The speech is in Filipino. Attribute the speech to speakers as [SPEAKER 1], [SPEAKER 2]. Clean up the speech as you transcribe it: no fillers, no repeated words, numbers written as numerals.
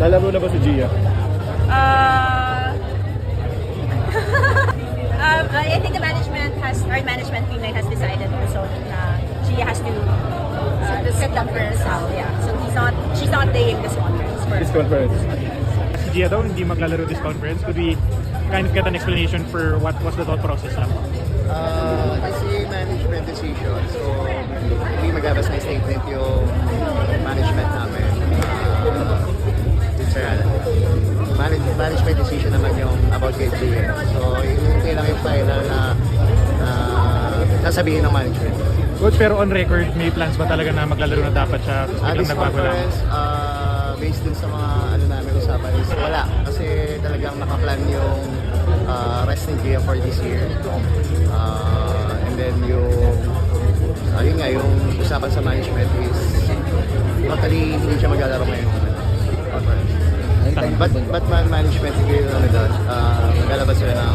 [SPEAKER 1] Lalaro na ba si Gia?
[SPEAKER 2] I think the management team has decided so she has to sit down for herself. Yeah, so she's not playing this conference.
[SPEAKER 1] This conference.
[SPEAKER 3] Si Gia daw hindi maglalaro this conference. Could we kind of get an explanation for what was the thought process lang?
[SPEAKER 4] Kasi management decision. So, hindi maglabas na statement yung management namin. Management decision naman yung about kay Gia. So, hindi lang yung final na sasabihin ng management.
[SPEAKER 3] Good, pero on record, may plans ba talaga na maglalaro na dapat siya? Biglang
[SPEAKER 4] This
[SPEAKER 3] nagbago lang.
[SPEAKER 4] conference, based dun sa mga namin usapan is wala. Kasi talagang nakaplan yung rest ni Gia for this year. And then ayun nga, yung usapan sa management is totally hindi siya maglalaro ngayong conference. But management siguro maglalabas sila ng